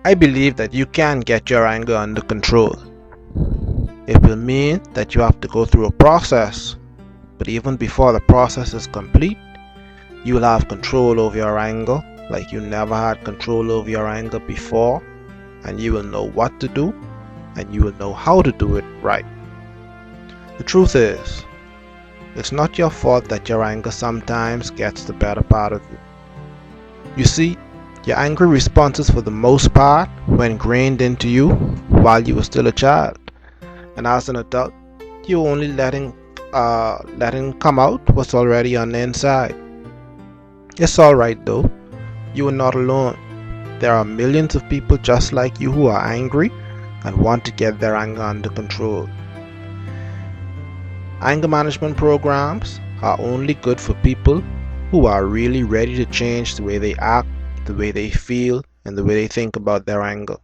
I believe that you can get your anger under control. It will mean that you have to go through a process, but even before the process is complete, you will have control over your anger like you never had control over your anger before, and you will know what to do and you will know how to do it right. The truth is, it's not your fault that your anger sometimes gets the better part of you. You see, your angry responses for the most part were ingrained into you while you were still a child, and as an adult, you're only letting come out what's already on the inside. It's alright though, you are not alone. There are millions of people just like you who are angry and want to get their anger under control. Anger management programs are only good for people who are really ready to change the way they act, the way they feel, and the way they think about their anger.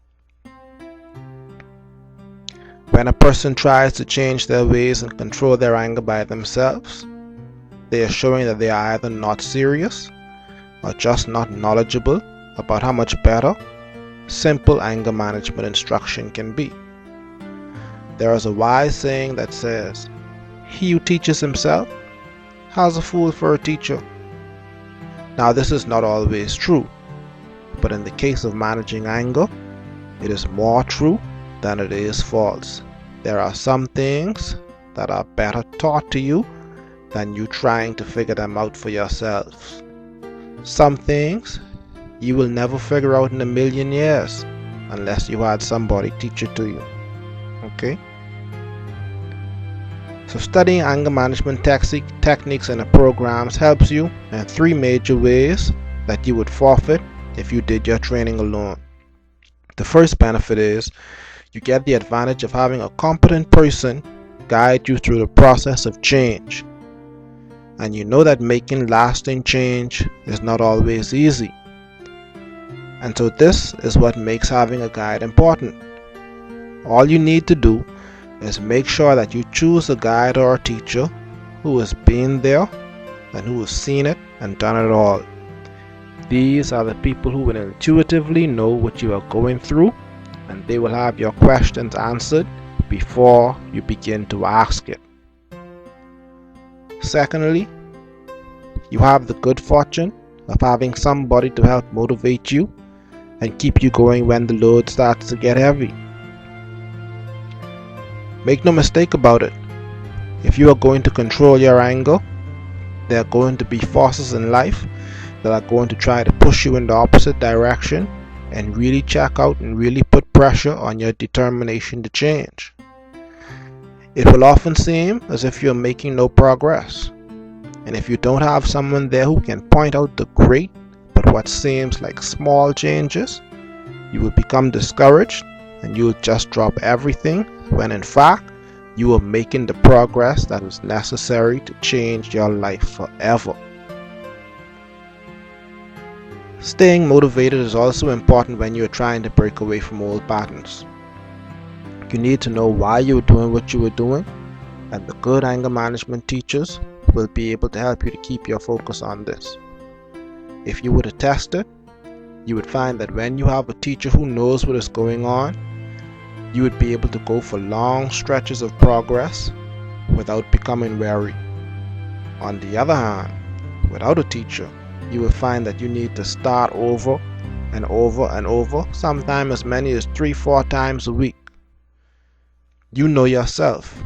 When a person tries to change their ways and control their anger by themselves, they are showing that they are either not serious or just not knowledgeable about how much better simple anger management instruction can be. There is a wise saying that says, "He who teaches himself has a fool for a teacher." Now, this is not always true, but in the case of managing anger, it is more true than it is false. There are some things that are better taught to you than you trying to figure them out for yourselves. Some things you will never figure out in a million years unless you had somebody teach it to you. Okay? So studying anger management techniques and programs helps you in three major ways that you would forfeit if you did your training alone. The first benefit is you get the advantage of having a competent person guide you through the process of change. And you know that making lasting change is not always easy. And so this is what makes having a guide important. All you need to do is make sure that you choose a guide or a teacher who has been there and who has seen it and done it all. These are the people who will intuitively know what you are going through, and they will have your questions answered before you begin to ask it. Secondly, you have the good fortune of having somebody to help motivate you and keep you going when the load starts to get heavy. Make no mistake about it, if you are going to control your anger, there are going to be forces in life that are going to try to push you in the opposite direction and really check out and really put pressure on your determination to change. It will often seem as if you're making no progress, and if you don't have someone there who can point out the great but what seems like small changes, you will become discouraged and you will just drop everything when in fact you are making the progress that is necessary to change your life forever. Staying motivated is also important when you are trying to break away from old patterns. You need to know why you are doing what you are doing, and the good anger management teachers will be able to help you to keep your focus on this. If you were to test it, you would find that when you have a teacher who knows what is going on, you would be able to go for long stretches of progress without becoming weary. On the other hand, without a teacher, you will find that you need to start over and over and over, sometimes as many as 3-4 times a week. You know yourself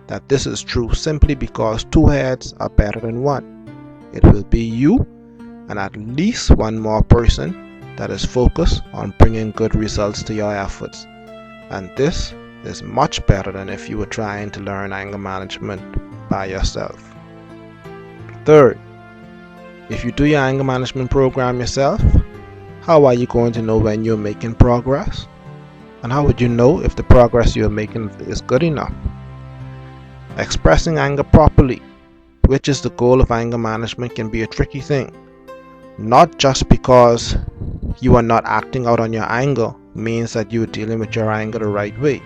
that this is true simply because two heads are better than one. It will be you and at least one more person that is focused on bringing good results to your efforts. And this is much better than if you were trying to learn anger management by yourself. Third, if you do your anger management program yourself, how are you going to know when you're making progress? And how would you know if the progress you're making is good enough? Expressing anger properly, which is the goal of anger management, can be a tricky thing. Not just because you are not acting out on your anger means that you are dealing with your anger the right way.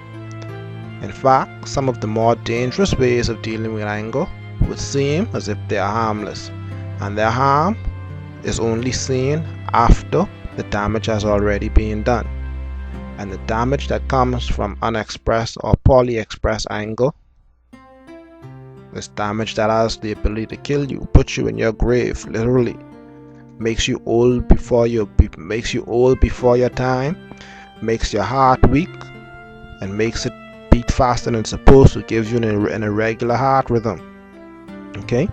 In fact, some of the more dangerous ways of dealing with anger would seem as if they are harmless, and their harm is only seen after the damage has already been done. And the damage that comes from unexpressed or poorly expressed anger is damage that has the ability to kill you, put you in your grave, literally. Makes you old before your time, makes your heart weak, and makes it beat faster than it's supposed to, gives you an irregular heart rhythm. Okay?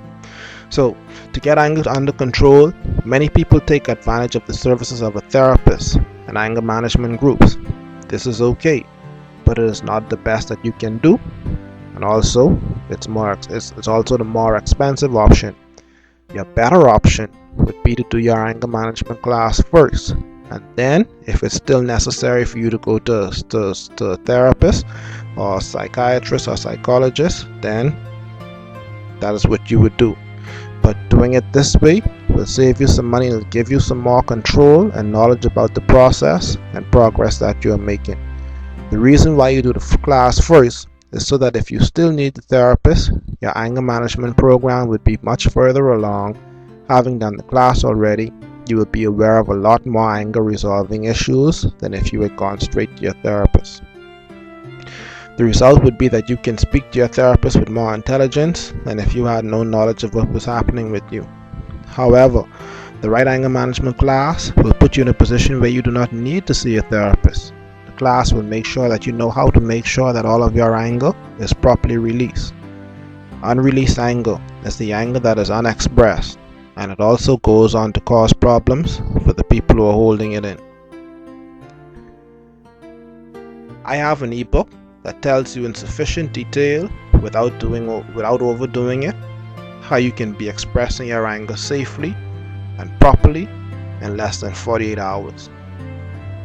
So, to get anger under control, many people take advantage of the services of a therapist and anger management groups. This is okay, but it is not the best that you can do, and also it's also the more expensive option. Your better option would be to do your anger management class first, and then if it's still necessary for you to go to a therapist or a psychiatrist or psychologist, then that is what you would do. But doing it this way will save you some money and will give you some more control and knowledge about the process and progress that you are making. The reason why you do the class first is so that if you still need the therapist, your anger management program would be much further along. Having done the class already, you will be aware of a lot more anger resolving issues than if you had gone straight to your therapist. The result would be that you can speak to your therapist with more intelligence than if you had no knowledge of what was happening with you. However, the right anger management class will put you in a position where you do not need to see a therapist. The class will make sure that you know how to make sure that all of your anger is properly released. Unreleased anger is the anger that is unexpressed, and it also goes on to cause problems for the people who are holding it in. I have an ebook that tells you in sufficient detail, without overdoing it, how you can be expressing your anger safely and properly in less than 48 hours.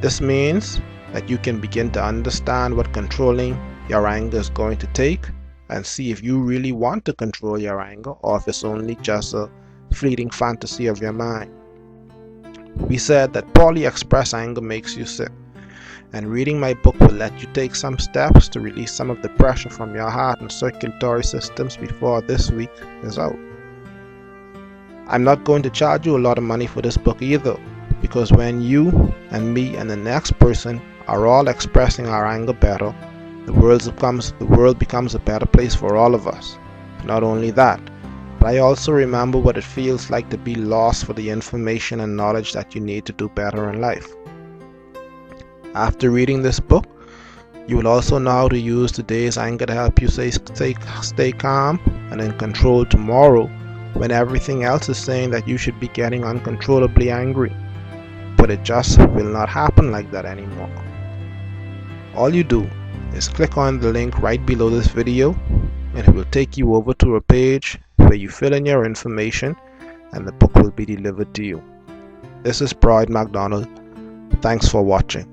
This means that you can begin to understand what controlling your anger is going to take and see if you really want to control your anger or if it's only just a fleeting fantasy of your mind. We said that poorly expressed anger makes you sick, and reading my book will let you take some steps to release some of the pressure from your heart and circulatory systems before this week is out. I'm not going to charge you a lot of money for this book either, because when you and me and the next person are all expressing our anger better, the world becomes a better place for all of us. Not only that, but I also remember what it feels like to be lost for the information and knowledge that you need to do better in life. After reading this book, you will also know how to use today's anger to help you stay calm and in control tomorrow when everything else is saying that you should be getting uncontrollably angry. But it just will not happen like that anymore. All you do is click on the link right below this video, and it will take you over to a page where you fill in your information and the book will be delivered to you. This is Pride McDonald. Thanks for watching.